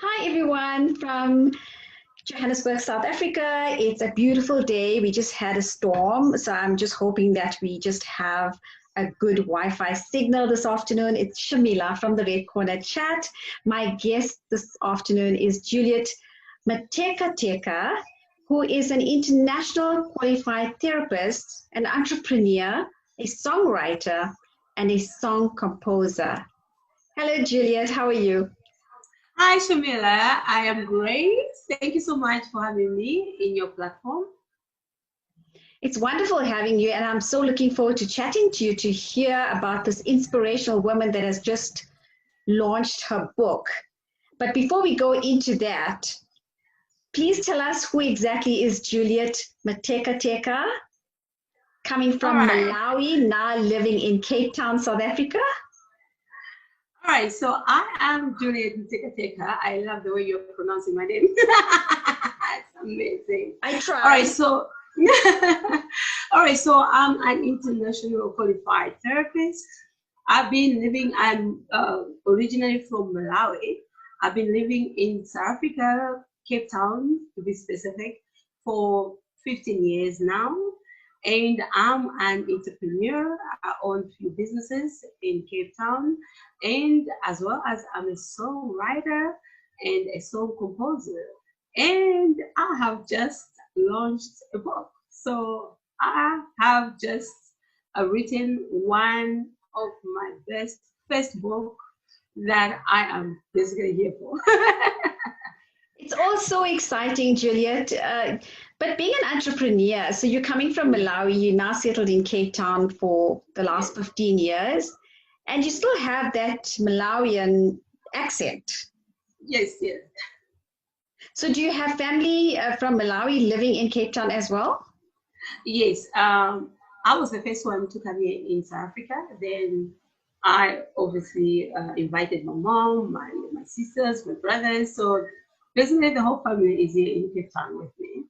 Hi everyone from Johannesburg, South Africa. It's a beautiful day. We just had a storm, so I'm just hoping that we just have a good Wi-Fi signal this afternoon. It's Shamila from the Red Corner Chat. My guest this afternoon is Juliet Mtekateka, who is an international qualified therapist, an entrepreneur, a songwriter, and a song composer. Hello, Juliet. How are you? Hi, Shamila. I am great. Thank you so much for having me in your platform. It's wonderful having you, and I'm so looking forward to chatting to you to hear about this inspirational woman that has just launched her book. But before we go into that, please tell us who exactly is Juliet Mtekateka, coming All from right. Malawi, now living in Cape Town, South Africa. All right. So I am Juliet Mtekateka. I love the way you're pronouncing my name. It's amazing. I tried. All right. So, all right. So I'm an international qualified therapist. I'm originally from Malawi. I've been living in South Africa, Cape Town to be specific, for 15 years now. And I'm an entrepreneur. I own a few businesses in Cape Town, and as well as I'm a songwriter and a song composer. And I have just launched a book. So I have just written one of my first book that I am basically here for. It's all so exciting, Juliet. But being an entrepreneur, so you're coming from Malawi, you now settled in Cape Town for the last 15 years, and you still have that Malawian accent. Yes, yes. So do you have family from Malawi living in Cape Town as well? Yes. I was the first one to come here in South Africa. Then I obviously invited my mom, my sisters, my brothers. So basically, the whole family is here in Cape Town with me.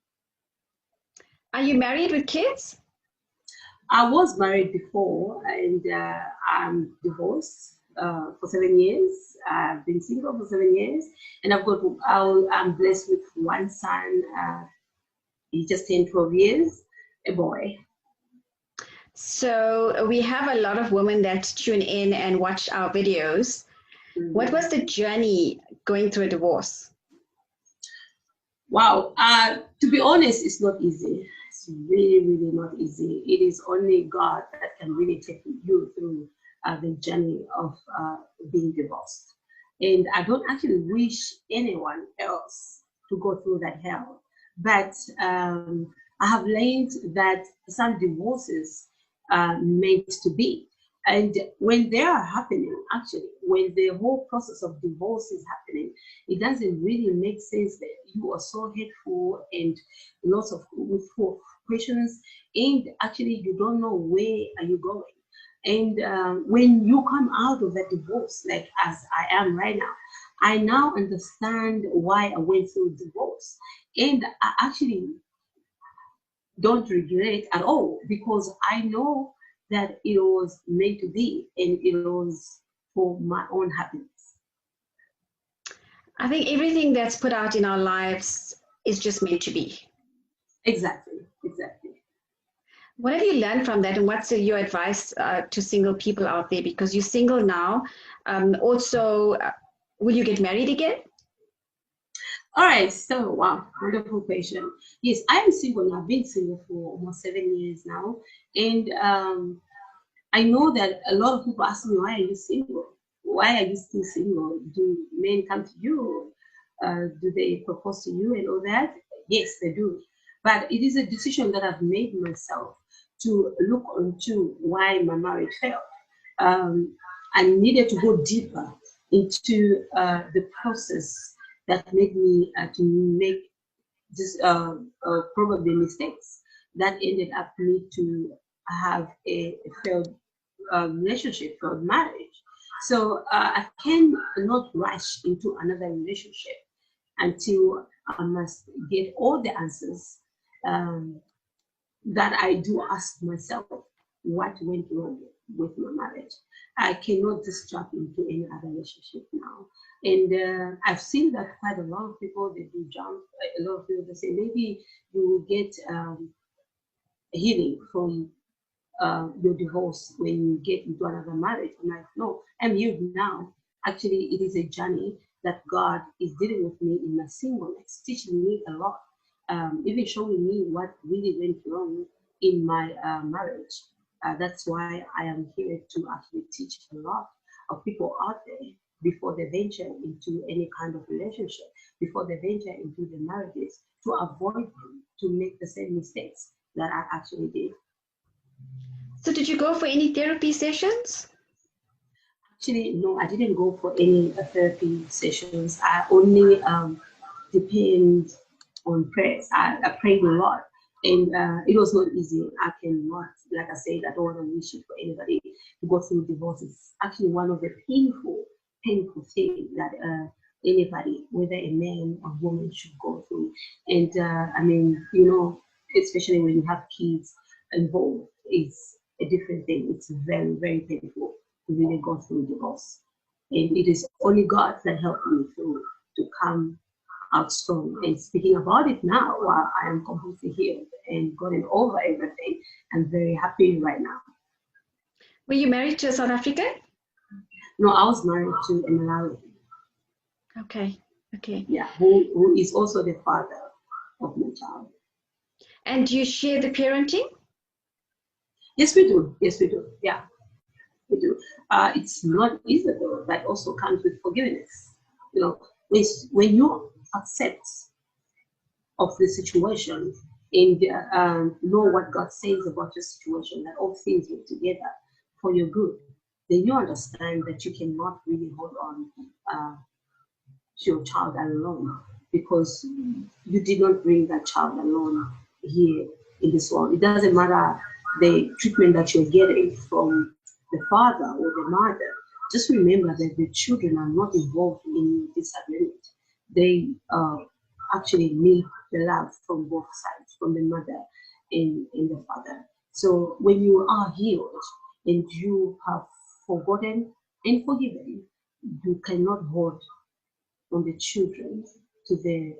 Are you married with kids? I was married before, and I'm divorced for 7 years. I've been single for 7 years, and I'm blessed with one son. He just turned 12 years, a boy. So we have a lot of women that tune in and watch our videos. Mm-hmm. What was the journey going through a divorce? Wow. To be honest, it's not easy. It's really, really not easy. It is only God that can really take you through the journey of being divorced. And I don't actually wish anyone else to go through that hell. But I have learned that some divorces are meant to be. And when they are happening, actually, when the whole process of divorce is happening, it doesn't really make sense that you are so hateful and lots of questions, and actually you don't know where are you going. And when you come out of that divorce, like as I am right now, I now understand why I went through divorce, and I actually don't regret at all because I know that it was meant to be and it was for my own happiness. I think everything that's put out in our lives is just meant to be. Exactly. What have you learned from that, and what's your advice to single people out there? Because you're single now. Also, will you get married again? All right, so wow, wonderful question. Yes, I am single now. I've been single for almost 7 years now. And I know that a lot of people ask me, why are you single? Why are you still single? Do men come to you? Do they propose to you and all that? Yes, they do. But it is a decision that I've made myself to look into why my marriage failed. I needed to go deeper into the process that made me to make just probably mistakes that ended up me to have a failed relationship, failed marriage. So I cannot rush into another relationship until I must get all the answers that I do ask myself what went wrong with my marriage. I cannot just jump into any other relationship now. And I've seen that quite a lot of people, they do jump. A lot of people, they say maybe you will get healing from your divorce when you get into another marriage. I'm like, no, I'm here now. Actually, it is a journey that God is dealing with me in my singleness, teaching me a lot, even showing me what really went wrong in my marriage. That's why I am here to actually teach a lot of people out there before they venture into any kind of relationship, before they venture into the marriages, to avoid them, to make the same mistakes that I actually did. So did you go for any therapy sessions? Actually, no, I didn't go for any therapy sessions. I only depend on prayers. I prayed a lot, and it was not easy. I cannot, like I said, I don't want to wish it for anybody to go through divorce. It's actually one of the painful things that anybody, whether a man or woman, should go through. And I mean, especially when you have kids involved, it's a different thing. It's very, very painful to really go through divorce. And it is only God that helped me to come out strong. And speaking about it now, while I am completely healed and gotten over everything, I'm very happy right now. Were you married to a South African? No, I was married to a Malawi. Okay. Yeah, who is also the father of my child. And do you share the parenting? Yes, we do. Yeah, we do. It's not easy though, but also comes with forgiveness. When you accept of the situation and know what God says about your situation, that all things work together for your good, then you understand that you cannot really hold on to your child alone, because you did not bring that child alone here in this world. It doesn't matter the treatment that you're getting from the father or the mother. Just remember that the children are not involved in disagreement. They actually need the love from both sides, from the mother and the father. So when you are healed and you have forgotten and forgiven, you cannot hold on the children to their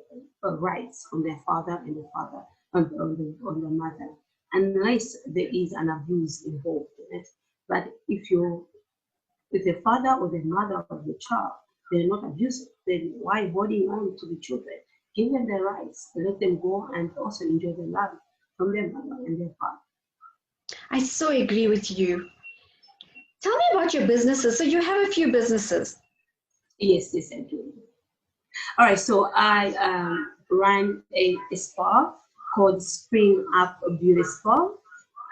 rights on their father and the father on the mother, unless there is an abuse involved in it. But if the father or the mother of the child, they're not abusive, then why holding on to the children? Give them their rights, let them go and also enjoy the love from their mother and their father. I so agree with you. Tell me about your businesses. So you have a few businesses. Yes, I do. All right, so I ran a spa called Spring Up Beauty Spa.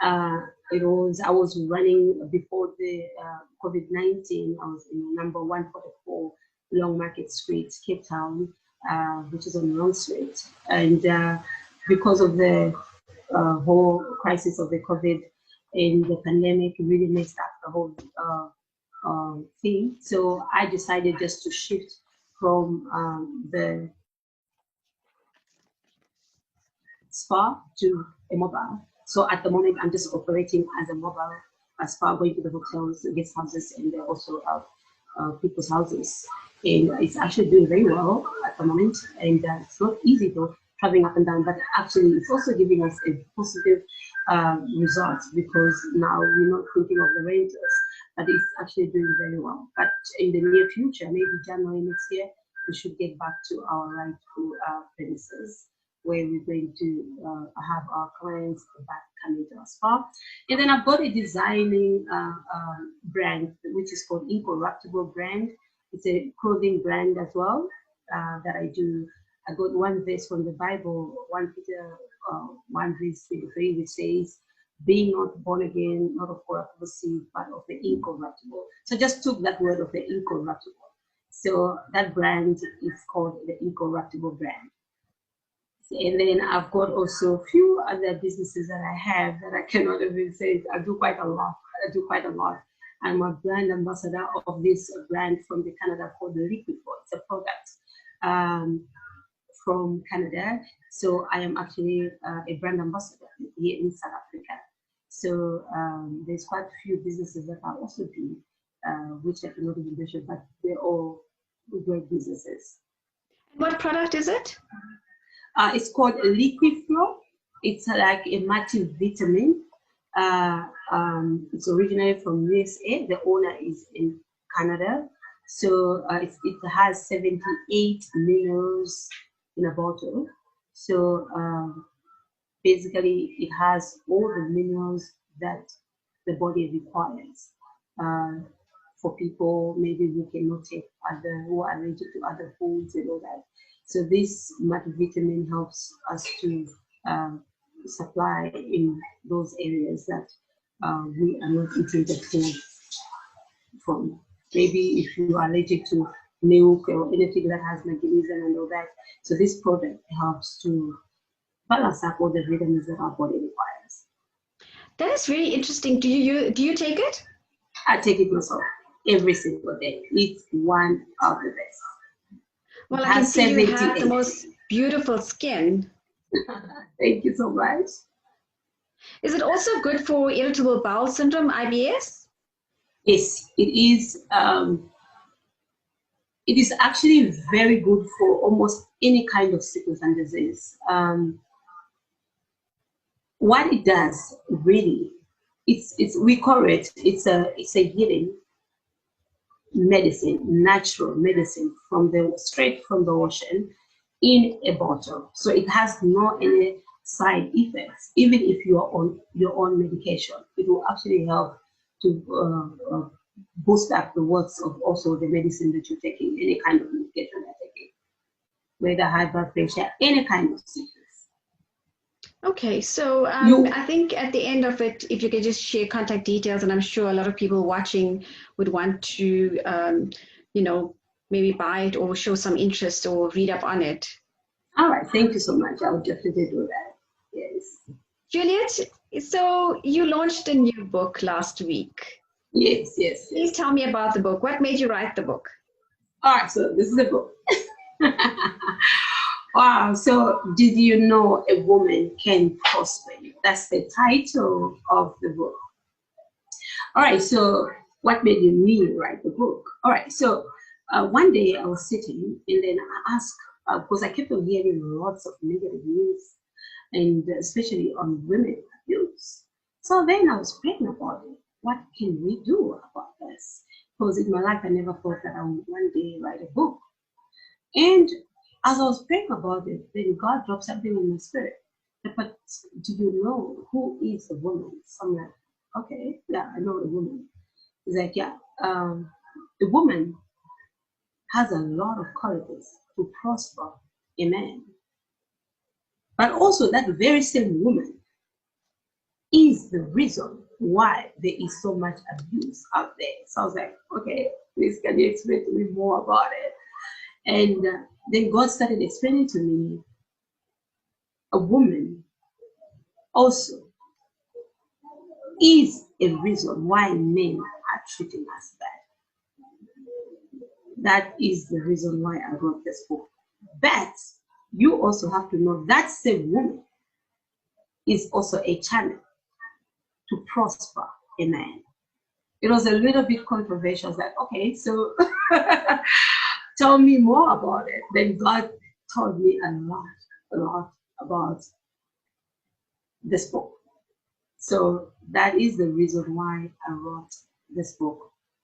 I was running before the COVID-19. I was in number 144 Long Market Street, Cape Town, which is on Long Street. And because of the whole crisis of the COVID and the pandemic, really messed up the whole thing. So I decided just to shift from the spa to a mobile. So at the moment, I'm just operating as a mobile spa, going to the hotels, guest houses, and also people's houses. And it's actually doing very well at the moment. And it's not easy though, traveling up and down, but actually it's also giving us a positive result, because now we're not thinking of the renters, but it's actually doing very well. But in the near future, maybe January next year, we should get back to our rightful premises, where we're going to have our clients back coming to our spa. And then I've got a designing brand, which is called Incorruptible brand. It's a clothing brand as well that I do. I got one verse from the Bible, 1 Peter 1 verse 23, which says, being not born again, not of corruptible seed, but of the incorruptible. So just took that word of the incorruptible. So that brand is called the Incorruptible brand. And then I've got also a few other businesses that I have that I cannot even say. I do quite a lot. I'm a brand ambassador of this brand from the Canada called the Liquid. It's a product from Canada. So I am actually a brand ambassador here in South Africa. So there's quite a few businesses that I also do, which I cannot even mention, but they're all great businesses. What product is it? It's called Liquid Flow. It's like a multivitamin. It's originally from USA. The owner is in Canada. So it has 78 minerals in a bottle. So basically, it has all the minerals that the body requires. For people maybe who cannot take who are allergic to other foods and all that. So this multivitamin helps us to supply in those areas that we are not eating the food from. Maybe if you are allergic to milk or anything that has magnesium and all that. So this product helps to balance up all the vitamins that our body requires. That is very interesting. Do you take it? I take it myself every single day. It's one of the best. Well, I can see you have the most beautiful skin. Thank you so much. Is it also good for irritable bowel syndrome, IBS? Yes, it is. It is actually very good for almost any kind of sickness and disease. What it does really, we call it, it's a healing medicine, natural medicine straight from the ocean in a bottle. So it has no any side effects. Even if you are on your own medication, it will actually help to boost up the works of also the medicine that you're taking, any kind of medication you're taking, whether high blood pressure, any kind of sickness. Okay, so I think at the end of it, if you could just share contact details, and I'm sure a lot of people watching would want to, maybe buy it or show some interest or read up on it. All right, thank you so much. I will definitely do that. Yes. Juliet, so you launched a new book last week. Yes. Please tell me about the book. What made you write the book? All right, so this is the book. Wow, so did you know a woman can prosper you? That's the title of the book. All right, so what made me write the book? All right, so one day I was sitting and then I asked, because I kept on hearing lots of negative news, and especially on women abuse. So then I was praying about it. What can we do about this? Because in my life, I never thought that I would one day write a book. And as I was praying about it, then God dropped something in my spirit. But do you know who is a woman? So I'm like, okay, yeah, I know a woman. He's like, yeah, a woman has a lot of qualities to prosper a man. But also that very same woman is the reason why there is so much abuse out there. So I was like, okay, please can you explain to me more about it? And then God started explaining to me a woman also is a reason why men are treating us bad. That is the reason why I wrote this book. But you also have to know that same woman is also a channel to prosper a man. It was a little bit controversial. I was like, okay, so tell me more about it. Then God told me a lot about this book. So that is the reason why I wrote this book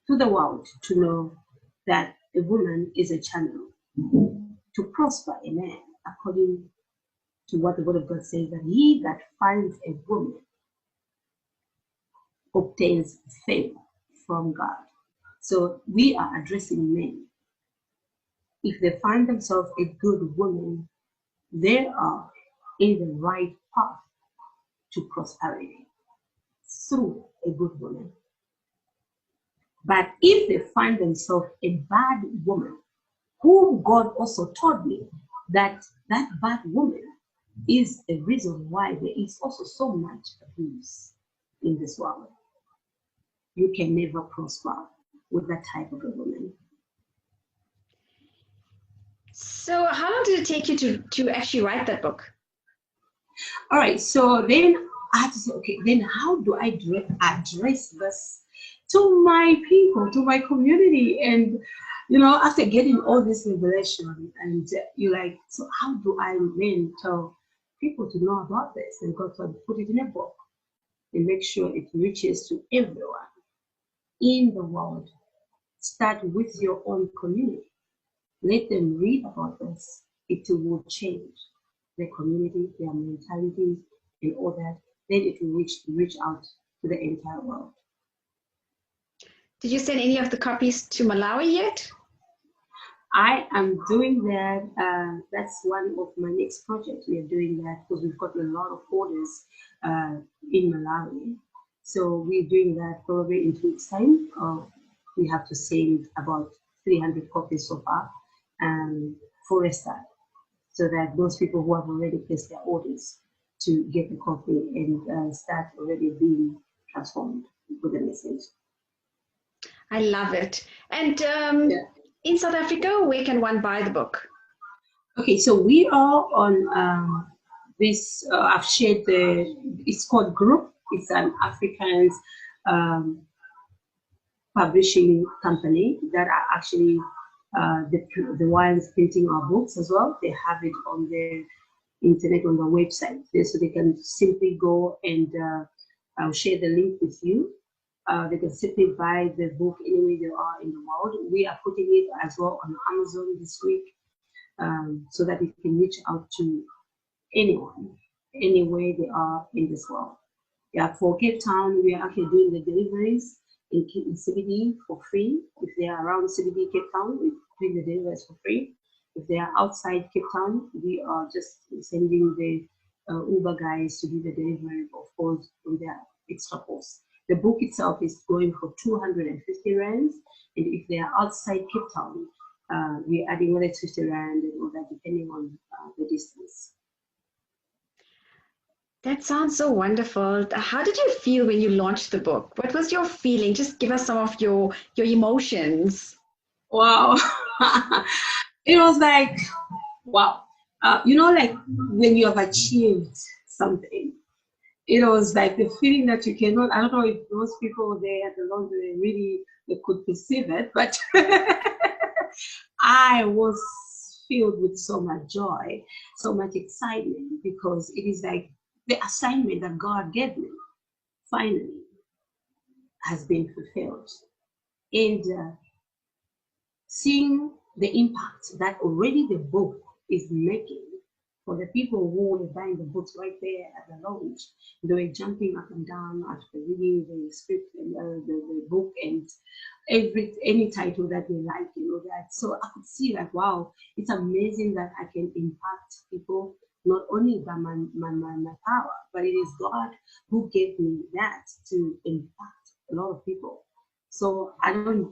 to the world, to know that a woman is a channel to prosper a man, according to what the word of God says, that he that finds a woman obtains favor from God. So we are addressing men. If they find themselves a good woman, they are in the right path to prosperity through a good woman. But if they find themselves a bad woman, whom God also told me that that bad woman is a reason why there is also so much abuse in this world. You can never prosper with that type of a woman. So how long did it take you to actually write that book? All right, so then I had to say, okay, then how do I address this to my people, to my community? And you know, after getting all this revelation, and you're like, so how do I then tell people to know about this? And God told me, put it in a book and make sure it reaches to everyone in the world. Start with your own community. Let them read about this. It will change their community, their mentalities, and all that. Then it will reach out to the entire world. Did you send any of the copies to Malawi yet? I am doing that. That's one of my next projects. We are doing that because we've got a lot of orders in Malawi. So we're doing that probably in 2 weeks' time. We have to send about 300 copies so far for a start, so that those people who have already placed their orders to get the copy and start already being transformed with the message. I love it. And in South Africa, where can one buy the book? Okay, so we are on this, I've shared it's called Group. It's an Afrikaans publishing company that are actually the ones printing our books as well. They have it on their internet, on the website, so they can simply go and I'll share the link with you. They can simply buy the book anywhere they are in the world. We are putting it as well on Amazon this week, so that it can reach out to anyone, anywhere they are in this world. Yeah, for Cape Town, we are actually doing the deliveries in CBD for free. If they are around CBD Cape Town, we're doing the deliveries for free. If they are outside Cape Town, we are just sending the Uber guys to do the delivery, of course, from their extra cost. The book itself is going for 250 rands, and if they are outside Cape Town, we're adding another 50 rand and all that, depending on the distance. That sounds so wonderful. How did you feel when you launched the book? What was your feeling? Just give us some of your emotions. Wow. It was like, wow. You know, like when you have achieved something, it was like the feeling that you cannot, I don't know if those people there at the laundry really they could perceive it, but I was filled with so much joy, so much excitement, because it is like the assignment that God gave me finally has been fulfilled. And seeing the impact that already the book is making for the people who were buying the books right there at the launch, they were jumping up and down after reading the script and the book and any title that they like, you know that. So I could see like, wow, it's amazing that I can impact people not only by my power, but it is God who gave me that to impact a lot of people. So I don't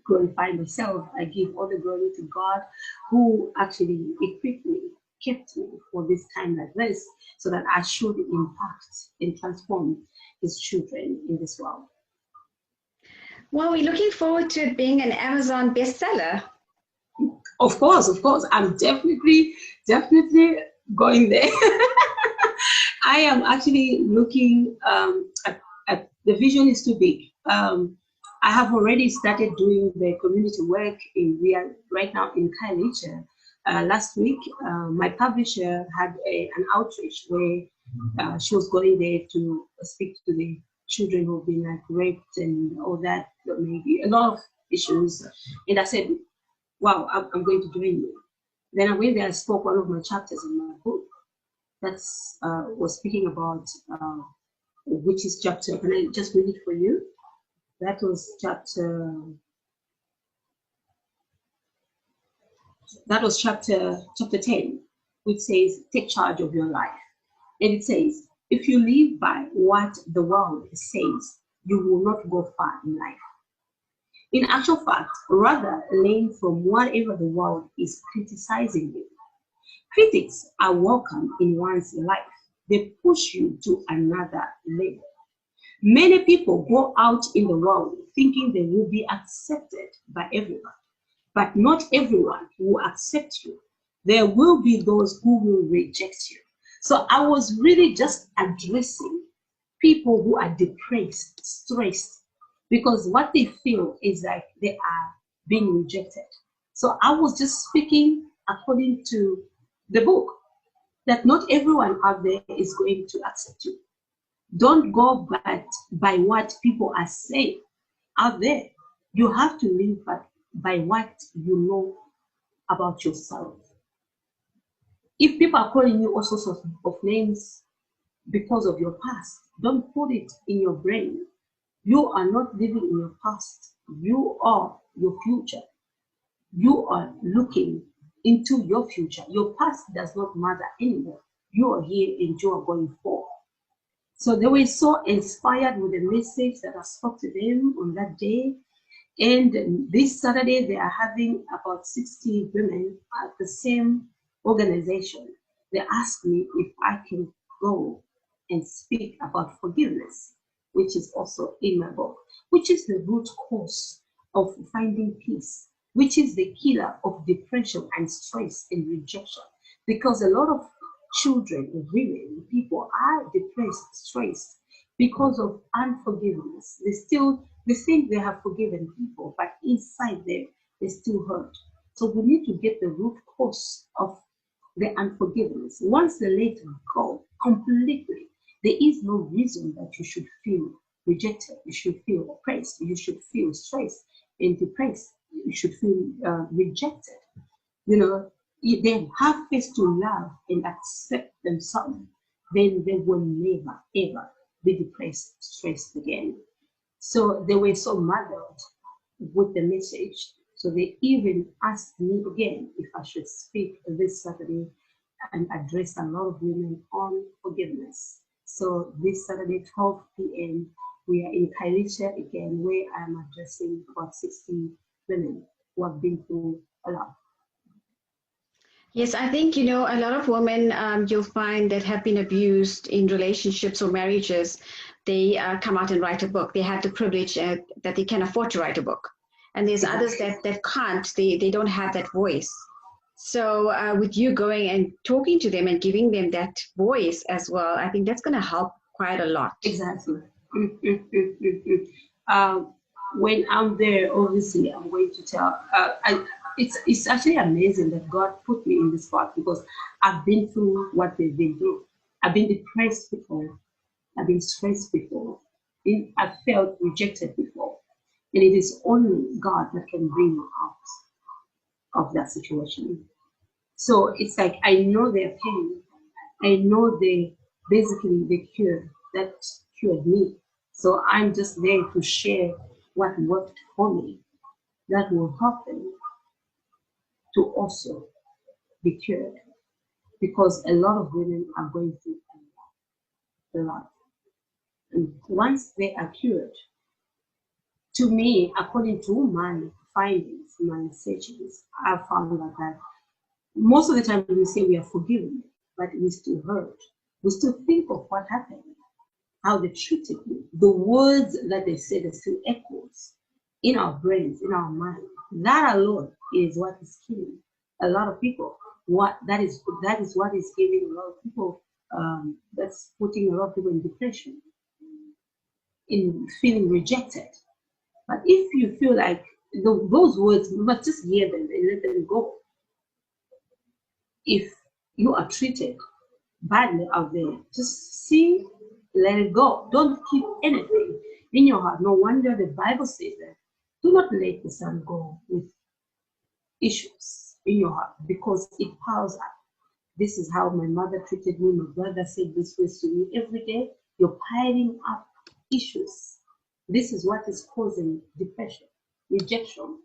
glorify myself. I give all the glory to God who actually equipped me, kept me for this time like this, so that I should impact and transform his children in this world. Well, we're looking forward to it being an Amazon bestseller. Of course. I'm definitely going there. I am actually looking at the vision is too big. I have already started doing the community work we are right now in Khayelitsha. Last week, my publisher had an outreach where she was going there to speak to the children who've been like raped and all that, maybe a lot of issues. And I said, wow, I'm going to join you. Then I went there and spoke one of my chapters in my book. That's was speaking about which is chapter. Can I just read it for you? That was chapter 10, which says, take charge of your life. And it says, if you live by what the world says, you will not go far in life. In actual fact, rather learn from whatever the world is criticizing you. Critics are welcome in one's life. They push you to another level. Many people go out in the world thinking they will be accepted by everyone, but not everyone will accept you. There will be those who will reject you. So I was really just addressing people who are depressed, stressed, because what they feel is like they are being rejected. So I was just speaking according to the book, that not everyone out there is going to accept you. Don't go by what people are saying out there. You have to live by what you know about yourself. If people are calling you all sorts of names because of your past, don't put it in your brain. You are not living in your past. You are your future. You are looking into your future. Your past does not matter anymore. You are here and you are going forward. So they were so inspired with the message that I spoke to them on that day. And this Saturday, they are having about 60 women at the same organization. They asked me if I can go and speak about forgiveness, which is also in my book, which is the root cause of finding peace, which is the killer of depression and stress and rejection. Because a lot of children, women, people are depressed, stressed because of unforgiveness. They think they have forgiven people, but inside them, they still hurt. So we need to get the root cause of the unforgiveness. Once they let go completely, there is no reason that you should feel rejected. You should feel oppressed. You should feel stressed and depressed. You should feel rejected. You know, if they have face to love and accept themselves, then they will never, ever be depressed, stressed again. So they were so murdered with the message. So they even asked me again if I should speak this Saturday and address a lot of women on forgiveness. So this Saturday, 12 p.m., we are in Kairisha again, where I'm addressing about 60 women who have been through a lot. Yes, I think, a lot of women you'll find that have been abused in relationships or marriages, they come out and write a book. They have the privilege that they can afford to write a book. And there's others that can't, they don't have that voice. So with you going and talking to them and giving them that voice as well, I think that's going to help quite a lot. Exactly. When I'm there, obviously, I'm going to tell. It's actually amazing that God put me in this spot, because I've been through what they've been through. I've been depressed before. I've been stressed before. I've felt rejected before. And it is only God that can bring me out of that situation. So it's like I know their pain. I know they cured me. So I'm just there to share what worked for me that will help them to also be cured. Because a lot of women are going through a lot. And once they are cured, to me, according to my findings, my searches, I found that most of the time we say we are forgiven, but we still hurt. We still think of what happened, how they treated me. The words that they said are still echoes in our brains, in our mind. That alone is what is killing a lot of people. That is what is giving a lot of people, that's putting a lot of people in depression, in feeling rejected. But if you feel like those words, you must just hear them and let them go. If you are treated badly out there, just see, let it go. Don't keep anything in your heart. No wonder the Bible says that do not let the sun go with issues in your heart, because it piles up. This is how my mother treated me. My brother said this way to me. Every day you're piling up issues. This is what is causing depression, rejection.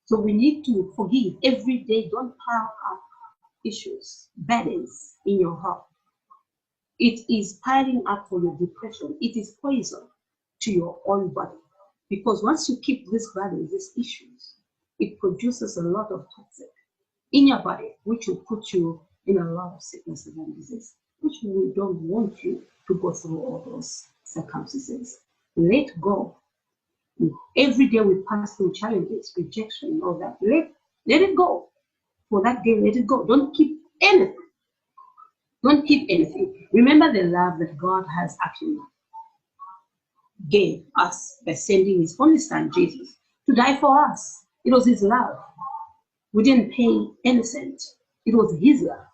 So we need to forgive every day. Don't pile up issues, burdens in your heart. It is piling up for your depression. It is poison to your own body. Because once you keep these burdens, these issues, it produces a lot of toxic in your body, which will put you in a lot of sicknesses and disease, which we don't want you to go through all those circumstances. Let go. Every day we pass through challenges, rejection, all that. Let it go. For that day, let it go. Don't keep anything. Don't keep anything. Remember the love that God has actually gave us by sending his only son, Jesus, to die for us. It was his love. We didn't pay any cent. It was his love.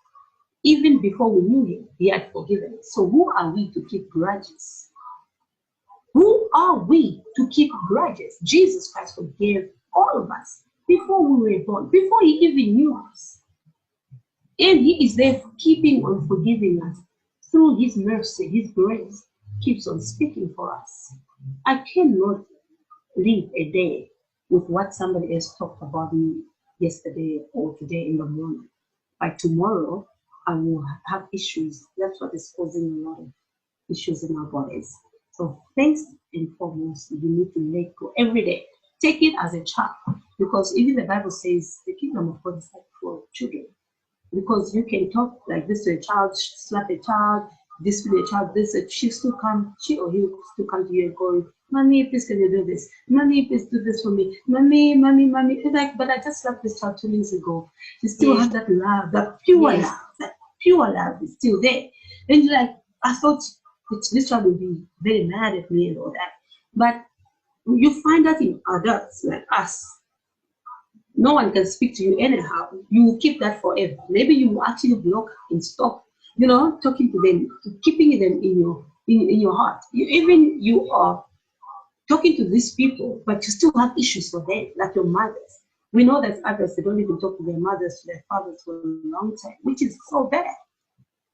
Even before we knew him, he had forgiven us. So who are we to keep grudges? Who are we to keep grudges? Jesus Christ forgave all of us before we were born, before he even knew us. And he is there keeping on forgiving us through his mercy, his grace keeps on speaking for us. I cannot live a day with what somebody else talked about me yesterday or today in the morning. By tomorrow, I will have issues. That's what is causing a lot of issues in our bodies. So first and foremost, you need to let go every day. Take it as a child, because even the Bible says the kingdom of God is like for children. Because you can talk like this to a child, slap a child, discipline a child, she or he will still come to you and go, "Mommy, please can you do this? Mommy, please do this for me. Mommy. It's like, but I just slapped this child 2 minutes ago. You still have that love, that pure love. That pure love is still there." And you're like, I thought this child would be very mad at me and all that. But you find that in adults like us, no one can speak to you anyhow. You will keep that forever. Maybe you will actually block and stop, talking to them, keeping them in your heart. You are talking to these people, but you still have issues for them, like your mothers. We know that others, they don't even talk to their mothers, to their fathers for a long time, which is so bad.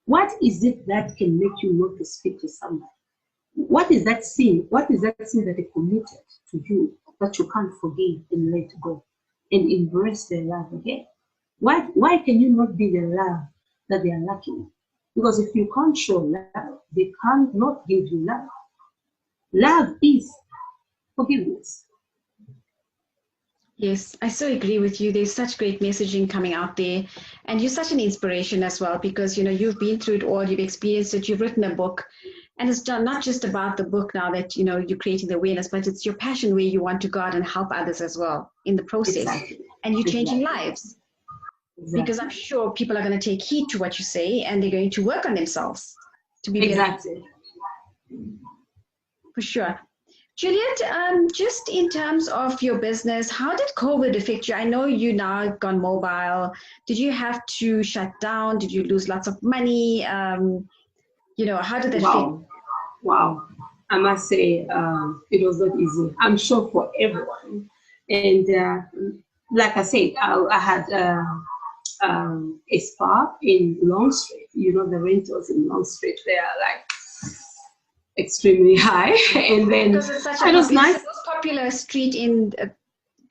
What is it that can make you not to speak to somebody? What is that sin? What is that sin that they committed to you that you can't forgive and let go and embrace their love again? Why can you not be the love that they are lacking? Because if you can't show love, they can't not give you love. Love is forgiveness. Yes, I so agree with you. There's such great messaging coming out there. And you're such an inspiration as well, because, you've been through it all, you've experienced it, you've written a book. And it's not just about the book now that, you're creating the awareness, but it's your passion where you want to go out and help others as well in the process. Exactly. And you're changing lives. Exactly. Because I'm sure people are going to take heed to what you say and they're going to work on themselves to be better. Exactly. For sure. Juliet, just in terms of your business, how did COVID affect you? I know you now gone mobile. Did you have to shut down? Did you lose lots of money? How did that feel? Wow. I must say, it was not easy. I'm sure for everyone. And like I said, I had a spa in Long Street. The rentals in Long Street, they are like extremely high. And then because it's such it was nice. The most popular street in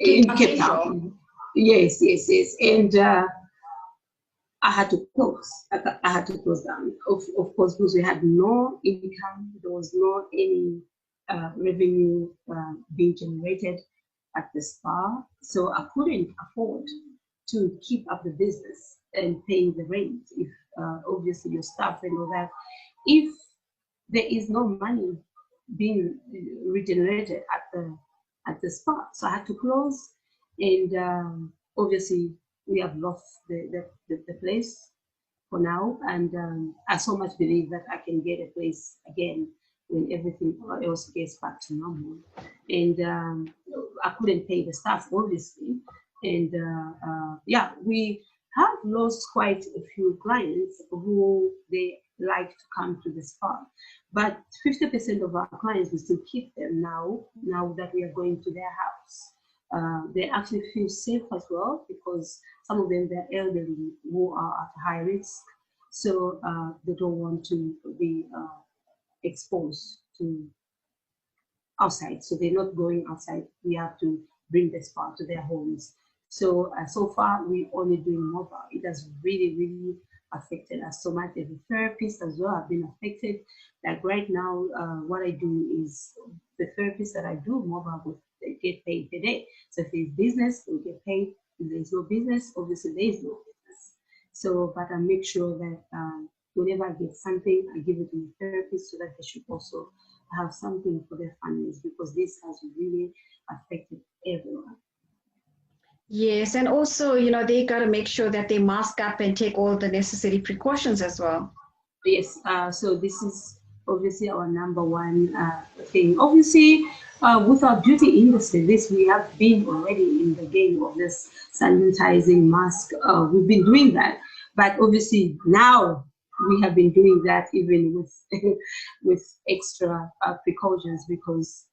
Cape Town. Yes. And I had to close. I had to close down. Of course, because we had no income. There was no any revenue being generated at the spa. So I couldn't afford to keep up the business and paying the rent. If obviously your staff and all that. If there is no money being regenerated at the spa, so I had to close. And obviously we have lost the place for now, and I so much believe that I can get a place again when everything else gets back to normal. And I couldn't pay the staff, obviously, and we have lost quite a few clients who they like to come to the spa, but 50% of our clients, we still keep them now that we are going to their house. They actually feel safe as well, because some of them, they're elderly who are at high risk, so they don't want to be exposed to outside, so they're not going outside. We have to bring the spa to their homes. So far we're only doing mobile. It has really affected us so much. As a therapist as well, I've been affected. Like right now, what I do is the therapists that I do mobile with, they get paid per day. So if there's business, we get paid. If there's no business, obviously there is no business. So, but I make sure that whenever I get something, I give it to the therapist so that they should also have something for their families, because this has really affected everyone. Yes, and also, they got to make sure that they mask up and take all the necessary precautions as well. Yes, so this is obviously our number one thing. Obviously, With our beauty industry, this we have been already in the game of this sanitizing mask. We've been doing that, but obviously now we have been doing that even with with extra precautions because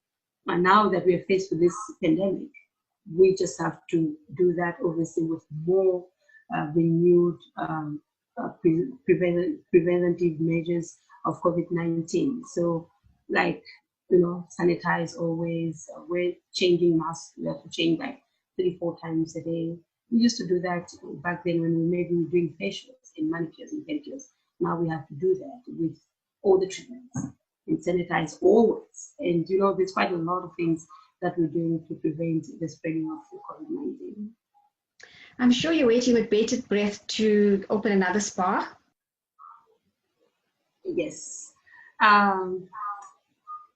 now that we are faced with this pandemic, we just have to do that obviously with more renewed preventative measures of COVID-19. So, like, sanitize always, wear changing masks. We have to change like 3, 4 times a day. We used to do that back then when we maybe were doing facials and manicures and pedicures. Now we have to do that with all the treatments and sanitize always. And there's quite a lot of things that we're doing to prevent the spreading of the COVID-19. I'm sure you're waiting with bated breath to open another spa. Yes.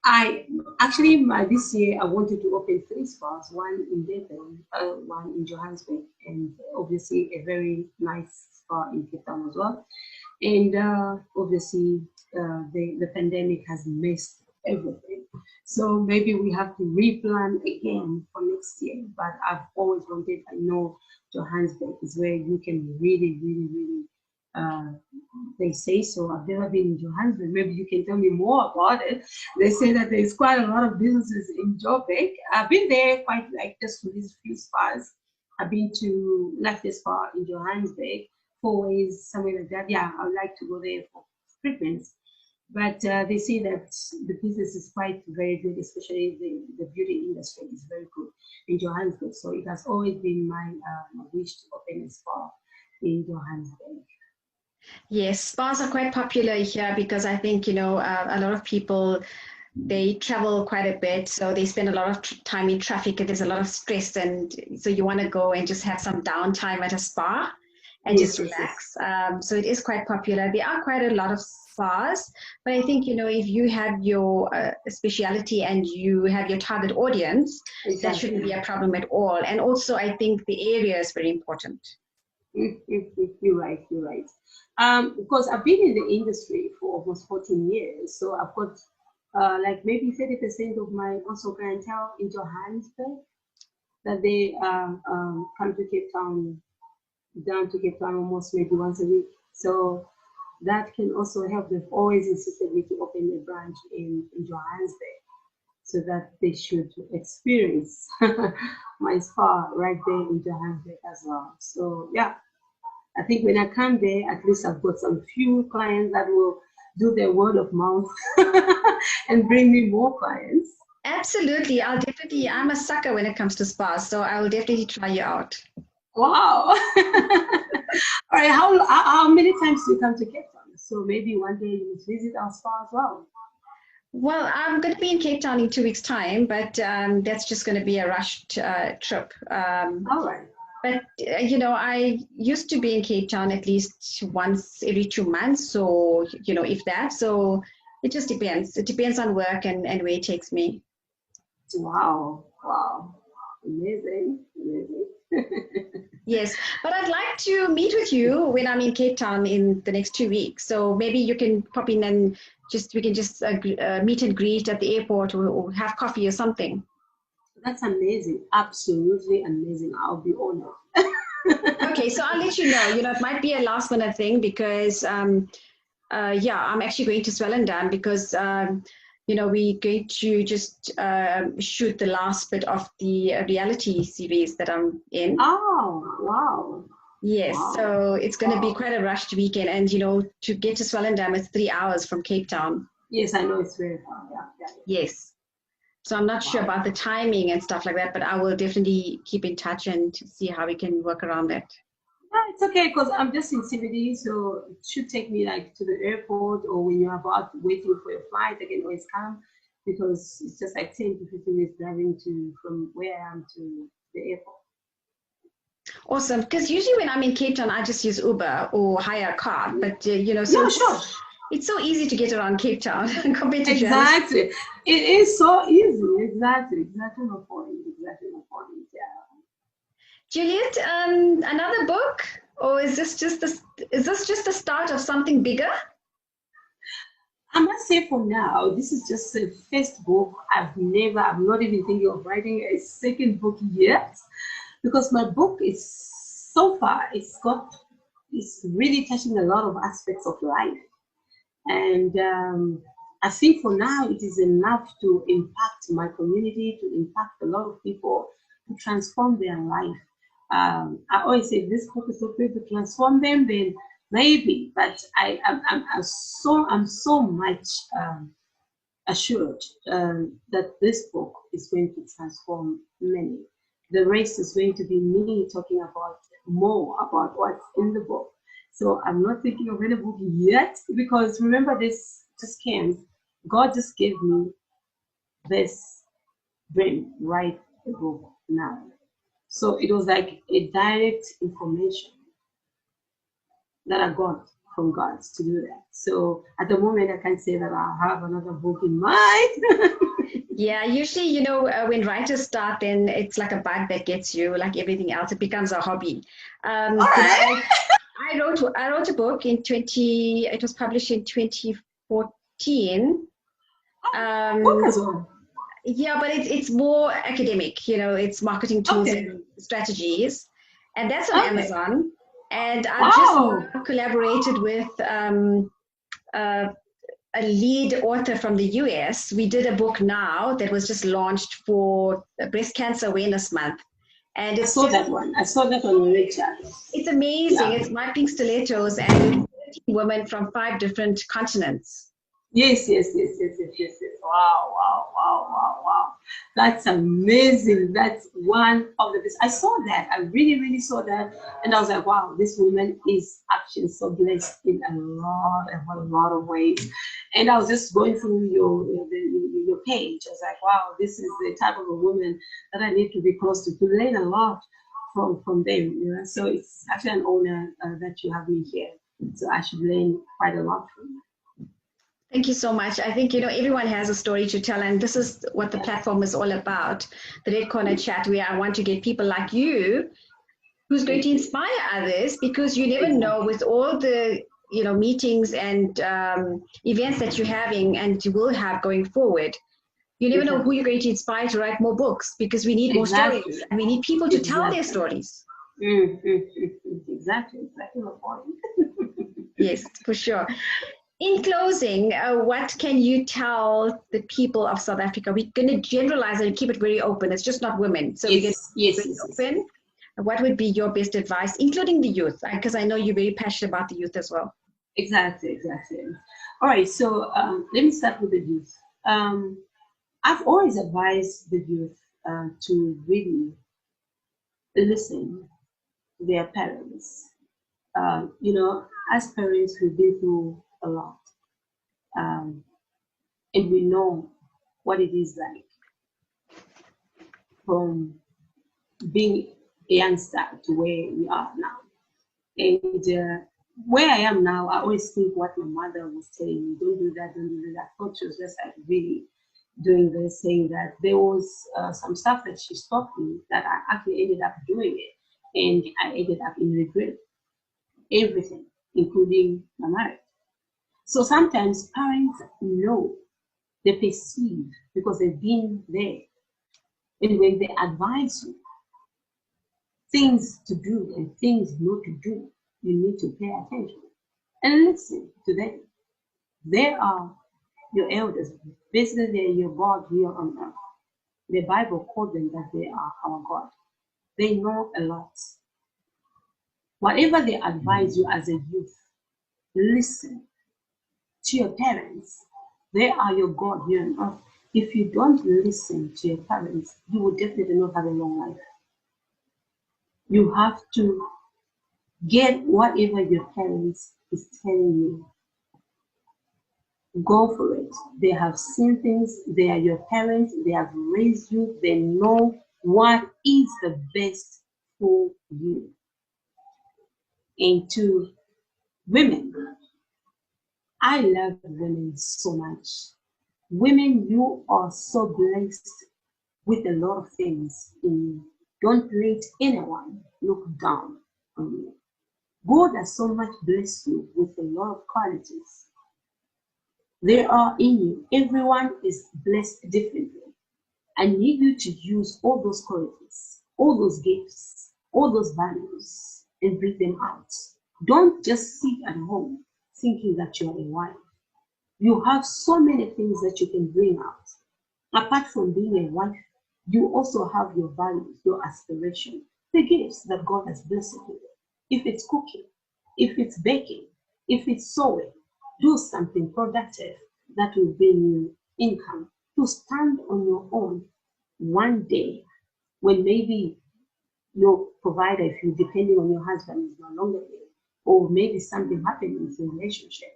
I actually this year I wanted to open 3 spas, one in Durban, one in Johannesburg, and obviously a very nice spa in Cape Town as well. And obviously the pandemic has messed everything. So maybe we have to replan again for next year. But I've always wanted, I know Johannesburg is where you can really, really, really, they say so. I've never been in Johannesburg. Maybe you can tell me more about it. They say that there's quite a lot of businesses in Joburg. I've been there quite like just for these few spas. I've been to Lafayette Spa in Johannesburg, 4 ways, somewhere like that. Yeah, I would like to go there for treatments. But they say that the business is quite very good, especially the beauty industry is very good in Johannesburg. So it has always been my wish to open a spa in Johannesburg. Yes, spas are quite popular here because I think, a lot of people, they travel quite a bit. So they spend a lot of time in traffic and there's a lot of stress. And so you want to go and just have some downtime at a spa and just relax. So it is quite popular. There are quite a lot of spas, but I think, if you have your speciality and you have your target audience, that shouldn't be a problem at all. And also, I think the area is very important. You're right. Because I've been in the industry for almost 14 years, so I've got like maybe 30% of my also clientele in Johannesburg that they come to Cape Town, down to Cape Town almost maybe once a week. So that can also help. They've always insisted me to open a branch in Johannesburg so that they should experience my spa right there in Johannesburg as well. So yeah, I think when I come there, at least I've got some few clients that will do their word of mouth and bring me more clients. Absolutely. I'm a sucker when it comes to spas, so I will definitely try you out. Wow. All right, how many times do you come to Cape Town? So maybe one day you must visit our spa as well. Well, I'm going to be in Cape Town in 2 weeks' time, but that's just going to be a rushed trip. All right. But, I used to be in Cape Town at least once every 2 months. So, if that, so it just depends. It depends on work and where it takes me. Wow. Amazing. Yes, but I'd like to meet with you when I'm in Cape Town in the next 2 weeks. So maybe you can pop in and we can just meet and greet at the airport or have coffee or something. That's amazing. Absolutely amazing. I'll be honored. Okay, so I'll let you know. It might be a last minute thing because, I'm actually going to Swellendam because, we're going to just shoot the last bit of the reality series that I'm in. Oh, wow. Yes, wow. So it's going to be quite a rushed weekend. And, to get to Swellendam, it's 3 hours from Cape Town. Yes, I know it's very far. Yeah. Yes. So I'm not sure about the timing and stuff like that, but I will definitely keep in touch and see how we can work around it. Yeah, it's okay because I'm just in CBD, so it should take me like to the airport or when you're about waiting for your flight, I can always come because it's just like 10 to 15 minutes driving from where I am to the airport. Awesome, because usually when I'm in Cape Town, I just use Uber or hire a car, but so yeah, sure. It's so easy to get around Cape Town compared to Exactly. It is so easy. Exactly my point. Yeah. Juliet, another book, or is this just the start of something bigger? I must say for now, this is just a first book. I'm not even thinking of writing a second book yet, because my book is so far, it's really touching a lot of aspects of life. And I think for now, it is enough to impact my community, to impact a lot of people, to transform their life. I always say this book is okay to transform them, then maybe, but I'm so much assured that this book is going to transform many. The rest is going to be me talking about more about what's in the book. So I'm not thinking of any book yet, because remember, this just came. God just gave me this dream, write a book now. So it was like a direct information that I got from God to do that. So at the moment, I can't say that I have another book in mind. Yeah, usually, when writers start, then it's like a bug that gets you, like everything else, it becomes a hobby. All 'Cause right. I wrote a book it was published in 2014. Book Um, as well. yeah, but it's more academic, it's marketing tools Okay. and strategies. And that's on Okay. Amazon. And I've just Wow. collaborated with uh, a lead author from the US. We did a book now that was just launched for Breast Cancer Awareness Month. And I saw that one. I saw that on the chat. it's amazing. Yeah. It's My Pink Stilettos, and it's 13 women from 5 different continents. Yes. Wow, wow, wow, wow, wow. That's amazing. That's one of the best. I saw that. I really, really saw that. And I was like, wow, this woman is actually so blessed in a lot of ways. And I was just going through your page. I was like, wow, this is the type of a woman that I need to be close to learn a lot from them. So it's actually an honor that you have me here. So I should learn quite a lot from you. Thank you so much. I think, everyone has a story to tell, and this is what the platform is all about, the Red Corner Chat, where I want to get people like you who's going to inspire others, because you never know, with all the, meetings and events that you're having and you will have going forward, you never know who you're going to inspire to write more books, because we need more stories and we need people to tell their stories. Exactly my point. Yes, for sure. In closing, what can you tell the people of South Africa? We're going to generalize and keep it very open. It's just not women. So we're going to keep it open. What would be your best advice, including the youth? Because I know you're very passionate about the youth as well. Exactly. All right, so let me start with the youth. I've always advised the youth to really listen to their parents. As parents, we've been through a lot. And we know what it is like from being a youngster to where we are now. And where I am now, I always think what my mother was telling me, don't do that, don't do that. I thought she was just like really doing this, saying that there was some stuff that she stopped me that I actually ended up doing it. And I ended up in regret, everything, including my marriage. So sometimes parents know, they perceive because they've been there. And when they advise you things to do and things not to do, you need to pay attention and listen to them. They are your elders. Basically, they're your God here on earth. The Bible calls them that they are our God. They know a lot. Whatever they advise you as a youth, listen to your parents. They are your God here on earth. If you don't listen to your parents, you will definitely not have a long life. You have to get whatever your parents is telling you. Go for it. They have seen things. They are your parents. They have raised you. They know what is the best for you. And to women, I love women so much. Women, you are so blessed with a lot of things in you. Don't let anyone look down on you. God has so much blessed you with a lot of qualities. They are in you. Everyone is blessed differently. I need you to use all those qualities, all those gifts, all those values, and bring them out. Don't just sit at home thinking that you're a wife. You have so many things that you can bring out. Apart from being a wife, you also have your values, your aspiration, the gifts that God has blessed you with. If it's cooking, if it's baking, if it's sewing, do something productive that will bring you income to stand on your own one day when maybe your provider, if you depending on your husband, is no longer there, or maybe something happened in your relationship.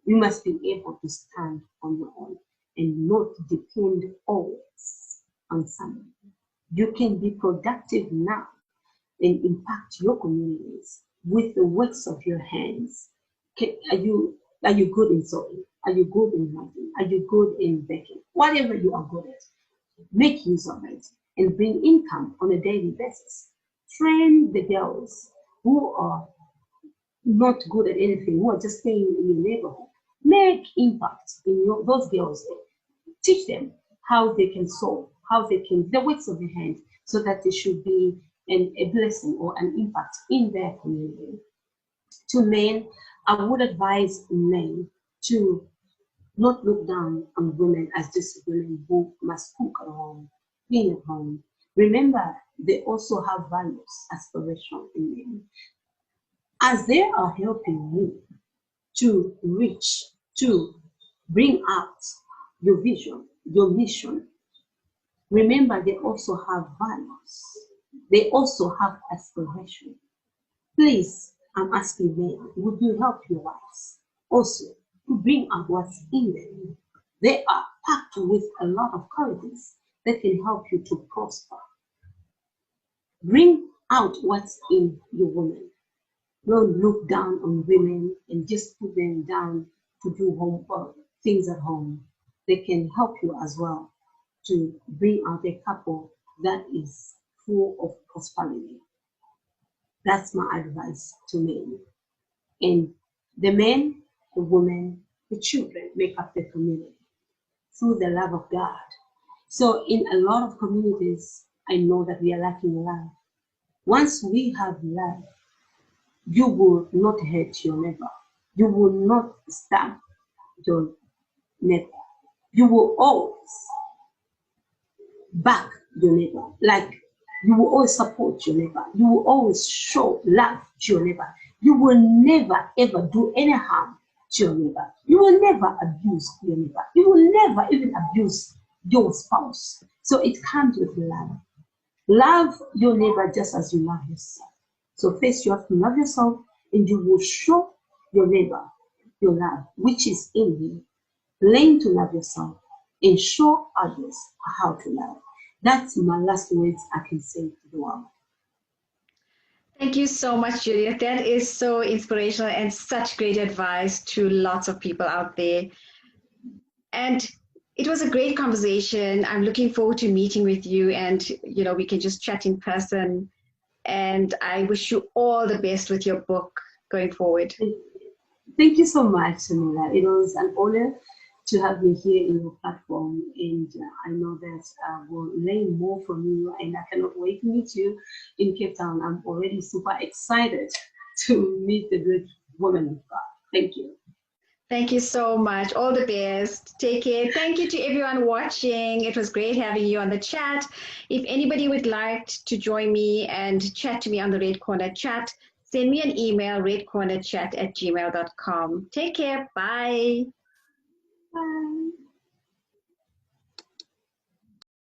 You must be able to stand on your own and not depend always on someone. You can be productive now and impact your communities with the works of your hands. Are you good in sewing? Are you good in writing? Are you good in baking? Whatever you are good at, make use of it and bring income on a daily basis. Train the girls who are not good at anything, who are just staying in your neighborhood. Make impact in those girls. Teach them how they can sew, how they can, the works of their hand, so that they should be a blessing or an impact in their community. To men, I would advise men to not look down on women as just women who must cook at home, clean at home. Remember, they also have values, aspiration in them. As they are helping you to reach, to bring out your vision, your mission, remember they also have values. They also have aspiration. Please, I'm asking men, would you help your wives also to bring out what's in them? They are packed with a lot of qualities that can help you to prosper. Bring out what's in your woman. Don't look down on women and just put them down to do home things at home. They can help you as well to bring out a couple that is full of prosperity. That's my advice to men. And the men, the women, the children make up the community through the love of God. So in a lot of communities, I know that we are lacking love. Once we have love, you will not hurt your neighbor. You will not stab your neighbor. You will always back your neighbor. Like you will always support your neighbor. You will always show love to your neighbor. You will never ever do any harm to your neighbor. You will never abuse your neighbor. You will never even abuse your spouse. So it comes with love. Love your neighbor just as you love yourself. So first you have to love yourself, and you will show your neighbor your love, which is in you. Learn to love yourself and show others how to love. That's my last words I can say to the world. Thank you so much, Juliet. That is so inspirational and such great advice to lots of people out there. And it was a great conversation. I'm looking forward to meeting with you, and we can just chat in person. And I wish you all the best with your book going forward. Thank you so much, Shamila. It was an honor to have me here in your platform, and I know that we'll learn more from you, and I cannot wait to meet you in Cape Town. I'm already super excited to meet the great woman of God. Thank you. Thank you so much. All the best. Take care. Thank you to everyone watching. It was great having you on the chat. If anybody would like to join me and chat to me on the Red Corner chat, send me an email, redcornerchat@gmail.com. Take care. Bye. Bye.